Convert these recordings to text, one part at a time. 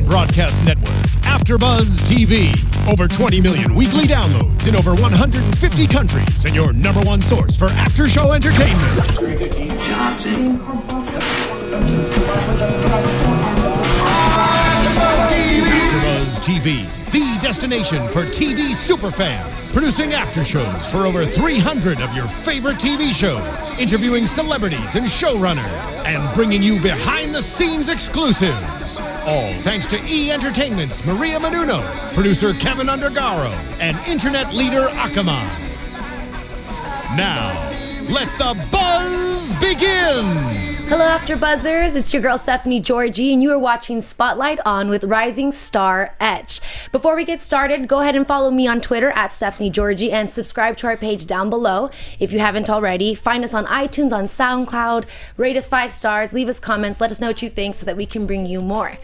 broadcast network, AFTERBUZZ TV. Over 20 million weekly downloads in over 150 countries, and your #1 source for after-show entertainment. AFTERBUZZ TV, the destination for TV superfans, producing after-shows for over 300 of your favorite TV shows, interviewing celebrities and showrunners, and bringing you behind-the-scenes exclusives. All thanks to E! Entertainment's Maria Menounos, producer Kevin Undergaro, and internet leader Akamai. Now, let the buzz begin! Hello, AfterBuzzers. It's your girl, Stephanie Georgie, and you are watching Spotlight On with rising star Etch. Before we get started, go ahead and follow me on Twitter at Stephanie Georgie and subscribe to our page down below if you haven't already. Find us on iTunes, on SoundCloud, rate us 5 stars, leave us comments, let us know what you think so that we can bring you more.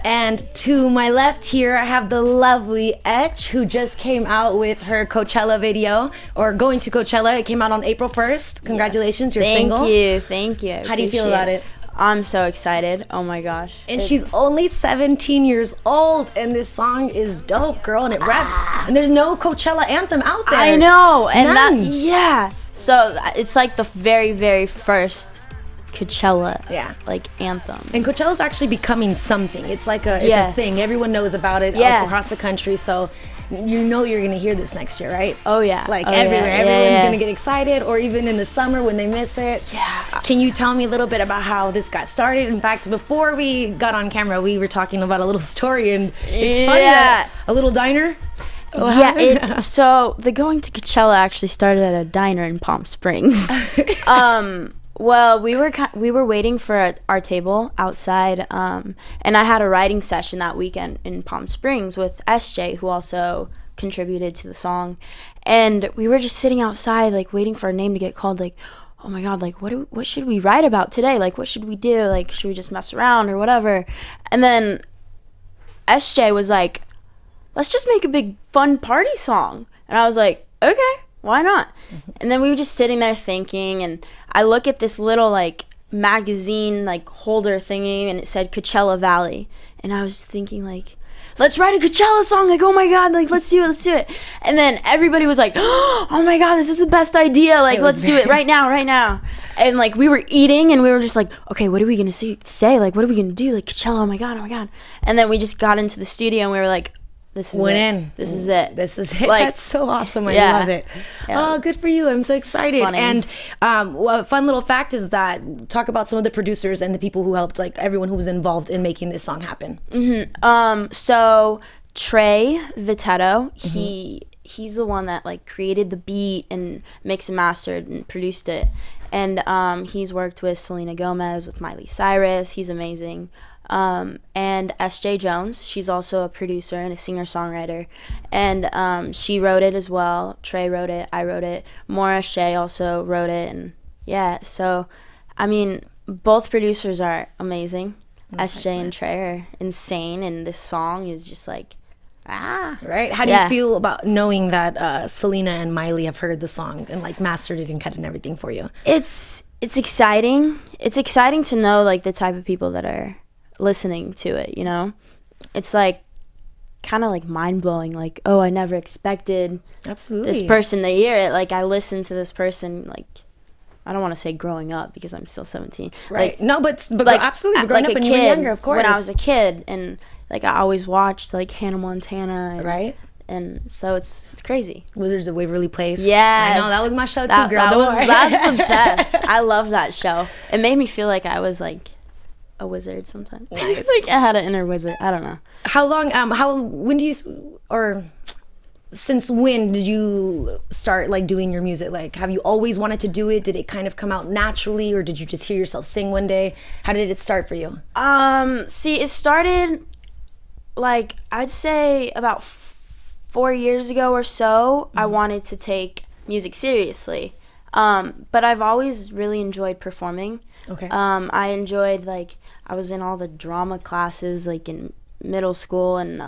And to my left here, I have the lovely Etch, who just came out with her Coachella video, or going to Coachella. It came out on April 1st. Congratulations, you're single. Thank you. How do you feel about it? I'm so excited. Oh my gosh. And she's only 17 years old, and this song is dope, girl, and it raps. And there's no Coachella anthem out there. I know, and None. yeah. So it's like the very, very first Coachella, like anthem. And Coachella's actually becoming something. It's like a thing. Everyone knows about it all across the country. So you know you're gonna hear this next year, right? Oh yeah. Like everywhere, everyone's gonna get excited, or even in the summer when they miss it. Yeah. Can you tell me a little bit about how this got started? In fact, before we got on camera, we were talking about a little story, and it's funny that a little diner. So the going to Coachella actually started at a diner in Palm Springs. Well, we were waiting for our table outside, and I had a writing session that weekend in Palm Springs with SJ, who also contributed to the song, and we were just sitting outside, like waiting for our name to get called. Like, oh my God, like what should we write about today? Like, what should we do? Like, should we just mess around or whatever? And then SJ was like, let's just make a big fun party song, and I was like, okay. Why not? And then we were just sitting there thinking, and I look at this little like magazine like holder thingy, and it said Coachella Valley, and I was thinking like, let's write a Coachella song, like, oh my God, like let's do it. And then everybody was like, oh my God, this is the best idea, like let's do it right now. And like we were eating, and we were just like, okay, what are we gonna say? Like, what are we gonna do? Like Coachella, oh my God. And then we just got into the studio, and we were like, This is it. Like, that's so awesome. I love it. Yeah. Oh, good for you. I'm so excited. Funny. And a fun little fact is that, talk about some of the producers and the people who helped, like everyone who was involved in making this song happen. So Trey Vitetto, he's the one that like created the beat and mixed and mastered and produced it. And he's worked with Selena Gomez, with Miley Cyrus. He's amazing. And S.J. Jones, she's also a producer and a singer-songwriter, and she wrote it as well. Trey wrote it, I wrote it, Maura Shea also wrote it, and so I mean, both producers are amazing. S.J. and Trey are insane, and this song is just like, right? How do you feel about knowing that Selena and Miley have heard the song and like mastered it and cut it and everything for you? It's exciting. It's exciting to know like the type of people that are listening to it, you know? It's like kind of like mind-blowing, like, oh, I never expected this person to hear it. Like, I listened to this person, like, I don't want to say growing up because I'm still 17, right? Like, no, but like, absolutely, growing like up when you were younger, of course. When I was a kid, and like I always watched like Hannah Montana, and, right? And so it's crazy. Wizards of Waverly Place. Yes. I know, that was my show too, girl. That's the best. I love that show. It made me feel like I was like a wizard sometimes. Nice. Like I had an inner wizard. I don't know. How long? When do you, or since when did you start like doing your music? Like, have you always wanted to do it? Did it kind of come out naturally, or did you just hear yourself sing one day? How did it start for you? See, it started like I'd say about 4 years ago or so. I wanted to take music seriously, but I've always really enjoyed performing. Okay. I enjoyed, like, I was in all the drama classes like in middle school, and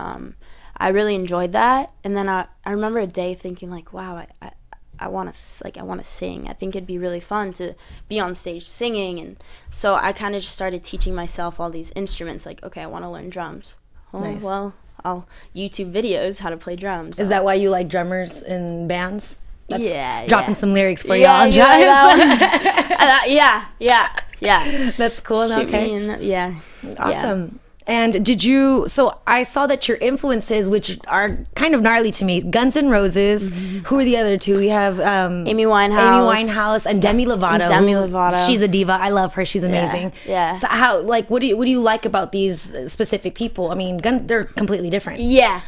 I really enjoyed that. And then I remember a day thinking like, wow, I want to sing. I think it'd be really fun to be on stage singing. And so I kind of just started teaching myself all these instruments. Like, okay, I want to learn drums. Nice. Well, I'll YouTube videos how to play drums. Is that why you like drummers in bands? That's Yeah, dropping yeah. some lyrics for Yeah, y'all. you like that one? Yeah. That's cool. Shoot Okay. me in yeah. Awesome. And did you, so I saw that your influences, which are kind of gnarly to me, Guns N' Roses, who are the other two? We have Amy Winehouse. Amy Winehouse and Demi Lovato. Demi Lovato. She's a diva. I love her. She's amazing. Yeah. So how, like, what do you like about these specific people? I mean, they're completely different. Yeah.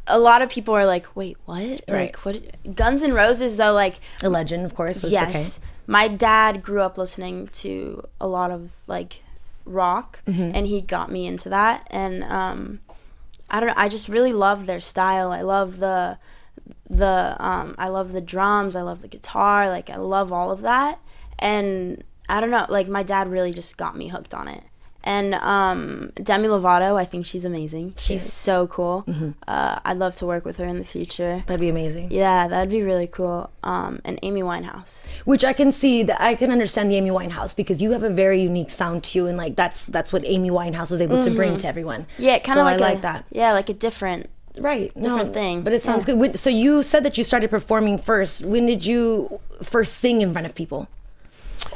A lot of people are like, wait, what? Right. Like, what? Guns N' Roses, though, like, A legend, of course. So yes. My dad grew up listening to a lot of, like, rock, and he got me into that. And I don't know, I just really love their style. I love I love the drums, I love the guitar, like, I love all of that. And I don't know, like, my dad really just got me hooked on it. And Demi Lovato, I think she's amazing. She's so cool. I'd love to work with her in the future. That'd be amazing. Yeah, that'd be really cool. And Amy Winehouse. Which I can see, that I can understand the Amy Winehouse, because you have a very unique sound to you, and like that's what Amy Winehouse was able to bring to everyone. Yeah, kind of So like I like that. Yeah, like a different. Different thing. But it sounds good. So you said that you started performing first. When did you first sing in front of people?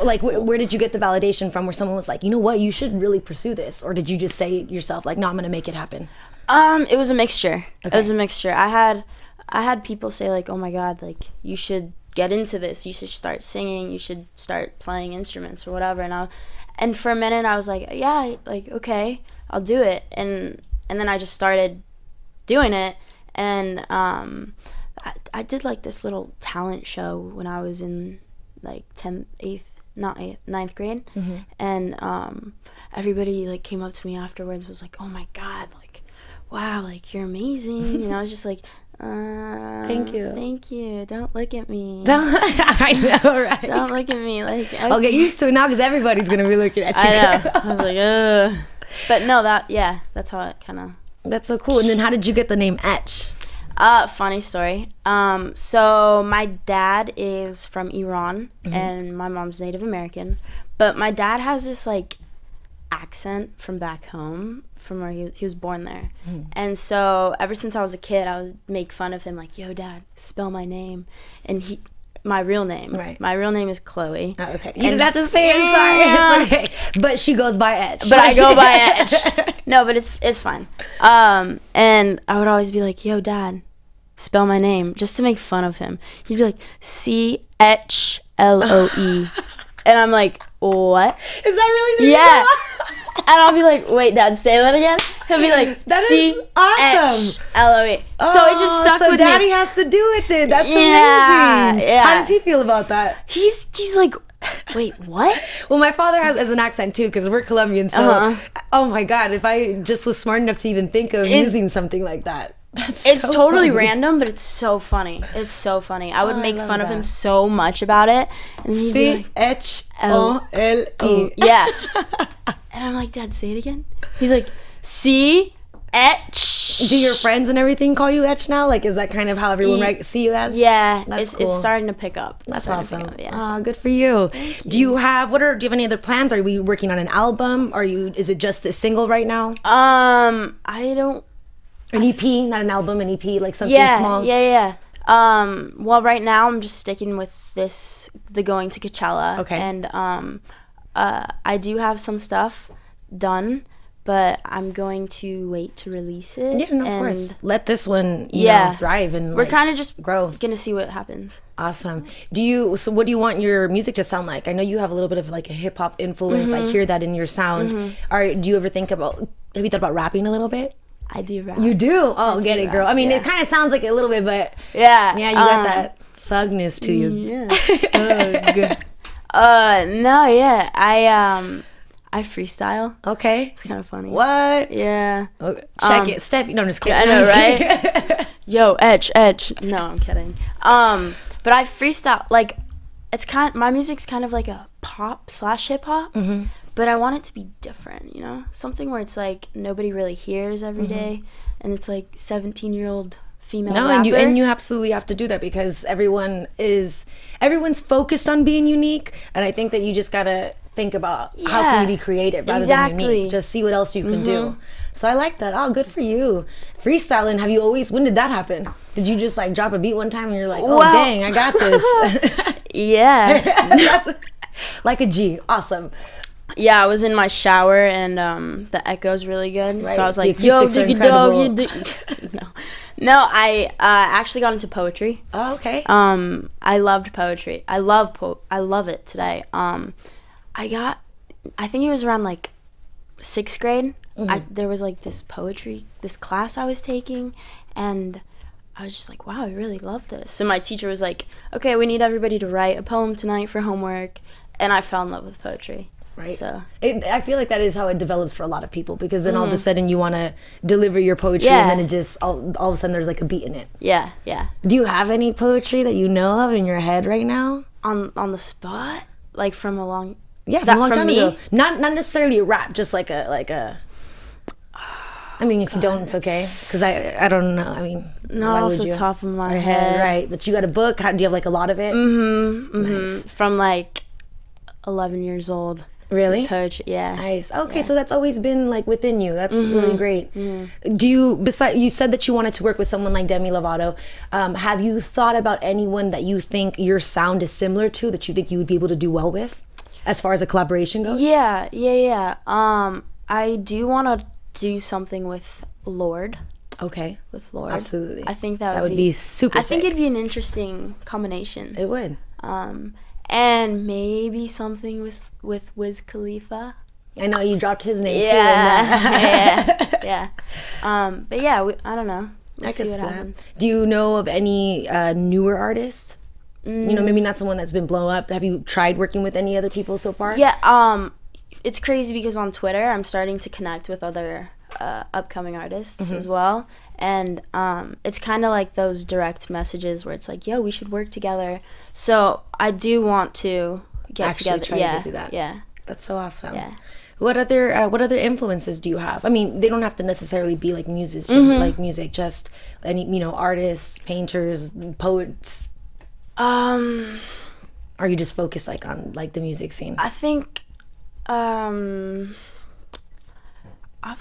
Like, where did you get the validation from, where someone was like, you know what, you should really pursue this? Or did you just say yourself, like, no, I'm gonna make it happen? It was a mixture. Okay. It was a mixture. I had people say, like, oh my God, like, you should get into this. You should start singing. You should start playing instruments or whatever. And for a minute I was like, yeah, like, okay, I'll do it. And then I just started doing it. And I did like this little talent show when I was in like 9th grade. And everybody like came up to me afterwards, was like, oh my God, like, wow, like, you're amazing. And I was just like, Thank you. Don't look at me. I know, right? Don't look at me. Like, I'll get used to it now, because everybody's gonna be looking at you. I know. I was like, ugh. But no, that's how it kind of. That's so cool. And then how did you get the name Etch? Funny story. So my dad is from Iran, and my mom's Native American, but my dad has this like accent from back home, from where he was born there. And so ever since I was a kid, I would make fun of him, like, yo, Dad, spell my name. And my real name. Right. My real name is Chloe. Oh, okay. You didn't have to say it. Sorry. It's okay. But she goes by Etch. But I go by Etch. No, but it's fine. And I would always be like, yo, Dad, spell my name, just to make fun of him. He'd be like, C-H-L-O-E. And I'm like, what? Is that really the Yeah. And I'll be like, wait, Dad, say that again? He'll be like, That is awesome. C-H-L-O-E. So it just stuck so with Daddy me. has to do with it. That's Yeah, amazing. yeah. How does he feel about that? He's like, wait, what? Well, my father has an accent too, because we're Colombian. So, oh my God, if I just was smart enough to even think of using something like that. It's so totally funny. random, but it's so funny. It's so funny. I would I make love fun of him that. so much about it. And he'd be like, C-H-O-L-E. yeah. And I'm like, Dad, say it again. He's like, C-Etch. Do your friends and everything call you Etch now? Like, is that kind of how everyone see you as? Yeah, That's it's cool. starting to pick up. It's That's starting to awesome. pick up, yeah. Oh, good for you. Do you have any other plans? Are we working on an album? Is it just this single right now? I don't. An EP, not an album, an EP, like something small? Yeah. Well, right now I'm just sticking with the going to Coachella. Okay. And I do have some stuff done, but I'm going to wait to release it. Yeah, no, of course. Let this one, thrive and we're kind of just grow. Gonna see what happens. Awesome. So what do you want your music to sound like? I know you have a little bit of like a hip hop influence. I hear that in your sound. Do you ever have you thought about rapping a little bit? I do rap. You do? Oh, get it, girl. I mean, it kind of sounds like a little bit, but yeah, you got that thugness to you. Yeah. No, yeah. I freestyle. Okay. It's kind of funny. What? Yeah. Okay. Check it. Steph, no, I'm just kidding. I know, I'm just right? kidding. Yo, Etch. No, I'm kidding. But I freestyle, like, my music's kind of like a pop / hip hop. But I want it to be different, you know? Something where it's like nobody really hears every day, and it's like 17-year-old female rapper. and you absolutely have to do that, because everyone's focused on being unique, and I think that you just gotta think about how can you be creative rather than unique. Just see what else you can do. So I like that. Oh, good for you. Freestyling, have you always, when did that happen? Did you just like drop a beat one time and you're like, oh, dang, I got this? Yeah. That's like a G. Awesome. Yeah, I was in my shower and the echo's really good. Right. So I was The like, yo, acoustics are diggy dog. incredible. No, I actually got into poetry. Oh, okay. I loved poetry. I love it today. I think it was around like 6th grade. There was like this class I was taking, and I was just like, wow, I really love this. And my teacher was like, okay, we need everybody to write a poem tonight for homework. And I fell in love with poetry. Right. So I feel like that is how it develops for a lot of people, because then all of a sudden you want to deliver your poetry, and then it just all of a sudden there's like a beat in it. Yeah, yeah. Do you have any poetry that you know of in your head right now? On the spot, like from a long from a long time ago. Not necessarily a rap, just like a. I mean, if you don't, it's okay. Because I don't know. I mean, not off the top of my head. Right? But you got a book. Do you have like a lot of it? Nice. From like 11 years old. Really? Poetry, yeah. Nice. Okay, so that's always been like within you. That's really great. Do you, you said that you wanted to work with someone like Demi Lovato. Have you thought about anyone that you think your sound is similar to, that you think you would be able to do well with, as far as a collaboration goes? Yeah. I do want to do something with Lord. Okay. With Lord. Absolutely. I think that would be super I think sick. it'd be an interesting combination. It would. And maybe something with Wiz Khalifa. I know you dropped his name too. Yeah. But yeah, I don't know. We'll see what happens. Do you know of any newer artists? You know, maybe not someone that's been blown up. Have you tried working with any other people so far? Yeah. It's crazy because on Twitter I'm starting to connect with other upcoming artists as well, and it's kind of like those direct messages where it's like, yo, we should work together. So I do want to get together. Try to do that. Yeah, that's so awesome. Yeah. What other influences do you have? I mean, they don't have to necessarily be like musicians, like music, just any, artists, painters, poets. Are you just focused like on like the music scene? I think off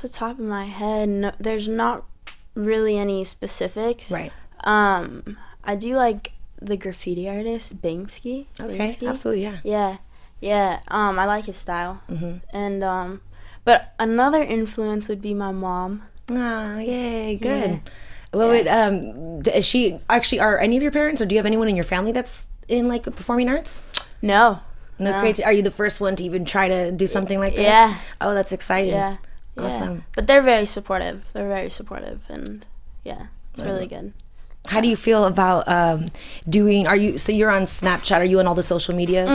the top of my head, no, there's not really any specifics. Right. I do like the graffiti artist Banksy. Okay, Banksy. absolutely, yeah. Yeah. I like his style. And but another influence would be my mom. Oh, yay, good. Yeah. Well, is she actually, are any of your parents, or do you have anyone in your family that's in like performing arts? No. Great. Are you the first one to even try to do something like this? Yeah. Oh, that's exciting. Yeah. Awesome. But they're very supportive. And yeah, it's really good. How do you feel about so you're on Snapchat? Are you on all the social medias?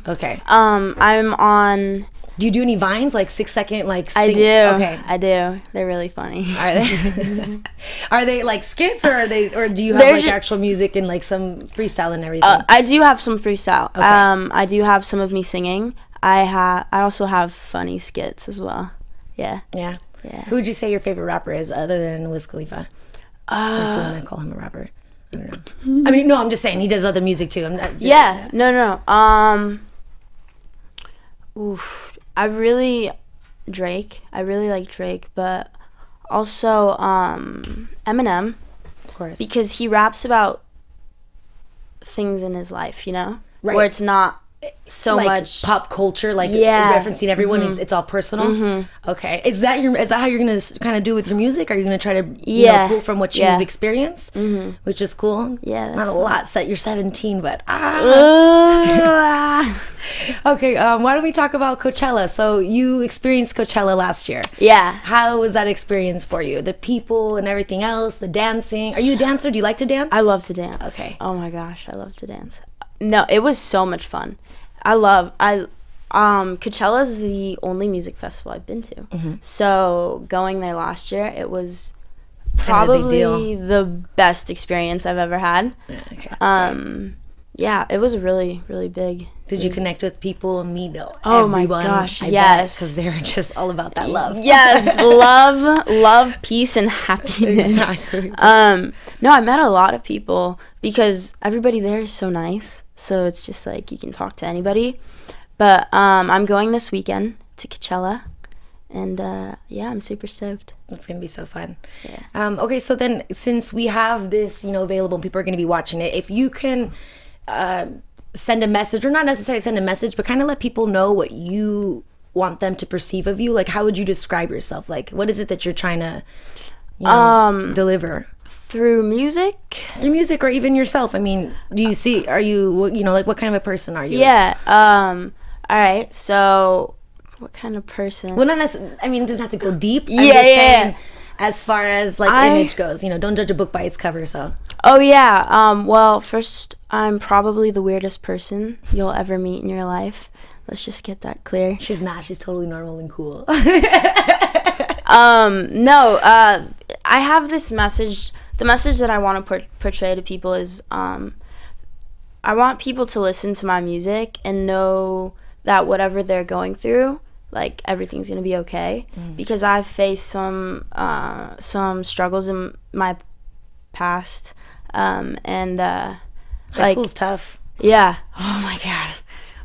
Okay. I'm on. Do you do any Vines, like 6-second, like I do. Okay. I do. They're really funny. Are they? Are they like skits, or do you have like actual music and like some freestyle and everything? I do have some freestyle. Okay. I do have some of me singing. I also have funny skits as well. Yeah. Yeah. Who would you say your favorite rapper is, other than Wiz Khalifa? If you want to call him a rapper, I don't know. I mean, no, I'm just saying he does other music too. I'm not. No. Oof. I really like Drake, but also Eminem, of course, because he raps about things in his life, right, where it's not so like much pop culture, like referencing everyone. It's all personal. Okay, is that how you're gonna kind of do with your music? Are you gonna try to pull from what you've experienced, which is cool? Yeah, not a lot. Set you're 17, but okay. Why don't we talk about Coachella? So you experienced Coachella last year. Yeah. How was that experience for you? The people and everything else, the dancing. Are you a dancer? Do you like to dance? I love to dance. Okay. Oh my gosh, I love to dance. No, it was so much fun. Coachella is the only music festival I've been to. So going there last year, it was probably the best experience I've ever had. Okay, yeah, it was really, really big. Did you connect with people and meet everyone? Oh my gosh, yes. Because they're just all about that love. Yes, love, peace, and happiness. Exactly. No, I met a lot of people because everybody there is so nice. So it's just like you can talk to anybody. But I'm going this weekend to Coachella, And yeah, I'm super stoked. It's gonna be so fun. Yeah. Okay, so then since we have this, available, and people are gonna be watching it, if you can send a message, or not necessarily send a message, but kind of let people know what you want them to perceive of you. Like, how would you describe yourself? Like, what is it that you're trying to deliver? Through music? Through music, or even yourself. I mean, are you, like, what kind of a person are you? Yeah. All right, so what kind of person? Well, not necessarily, I mean, it doesn't have to go deep. I'm Yeah, just yeah. saying, as far as, like, image goes, don't judge a book by its cover, so. Oh, yeah. Well, first, I'm probably the weirdest person you'll ever meet in your life. Let's just get that clear. She's not. She's totally normal and cool. No, I have this message. The message that I want to portray to people is I want people to listen to my music and know that whatever they're going through, like, everything's going to be okay. Because I've faced some struggles in my past. And High school's tough. Yeah. Oh, my God.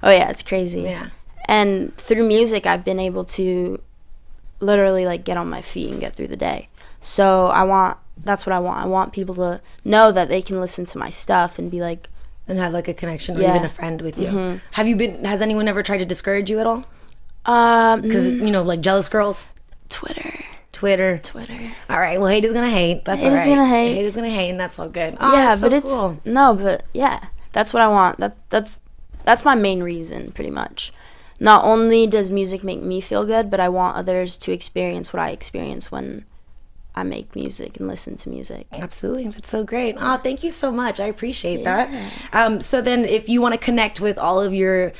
Oh, yeah, it's crazy. Yeah. And through music, I've been able to literally, like, get on my feet and get through the day. So that's what I want. I want people to know that they can listen to my stuff and be like, and have, like, a connection, or Yeah. even a friend with you. Has anyone ever tried to discourage you at all? Because, like, jealous girls? Twitter. All right, well, hate is gonna hate. That's all right. Haters gonna hate. Hate is gonna hate, and that's all good. Oh, Yeah, that's so but it's cool. no, but yeah, that's what I want. That's my main reason, pretty much. Not only does music make me feel good, but I want others to experience what I experience when I make music and listen to music. Absolutely, that's so great. Oh, thank you so much. I appreciate that. So then, if you want to connect with all of your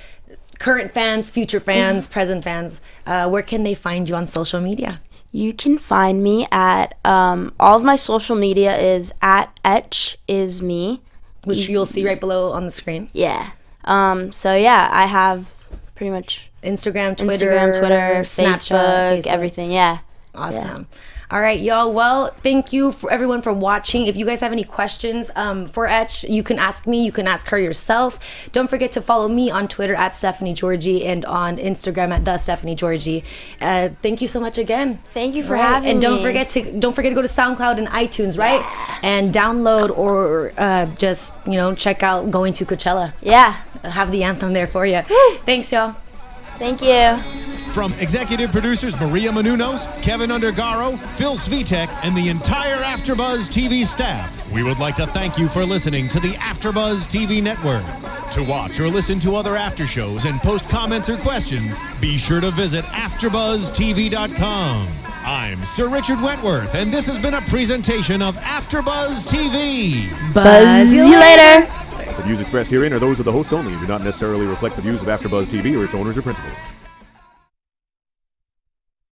current fans, future fans, present fans, where can they find you on social media? You can find me at all of my social media is at Etch is me, Which you'll see right below on the screen. Yeah. So yeah, I have pretty much Instagram, Twitter, Snapchat, Facebook, everything. Yeah. Awesome. All right, y'all. Well, thank you for everyone for watching. If you guys have any questions for Etch, you can ask me. You can ask her yourself. Don't forget to follow me on Twitter at Stephanie Georgie and on Instagram at the Stephanie Georgie. Thank you so much again. Thank you for having and me. don't forget to go to SoundCloud and iTunes, right? Yeah. And download or just check out Going to Coachella. Yeah. I'll have the anthem there for you. Thanks, y'all. Thank you. From executive producers Maria Menounos, Kevin Undergaro, Phil Svitek, and the entire AfterBuzz TV staff, we would like to thank you for listening to the AfterBuzz TV network. To watch or listen to other after shows and post comments or questions, be sure to visit AfterBuzzTV.com. I'm Sir Richard Wentworth, and this has been a presentation of AfterBuzz TV. Buzz you later. The views expressed herein are those of the hosts only and do not necessarily reflect the views of AfterBuzz TV or its owners or principals.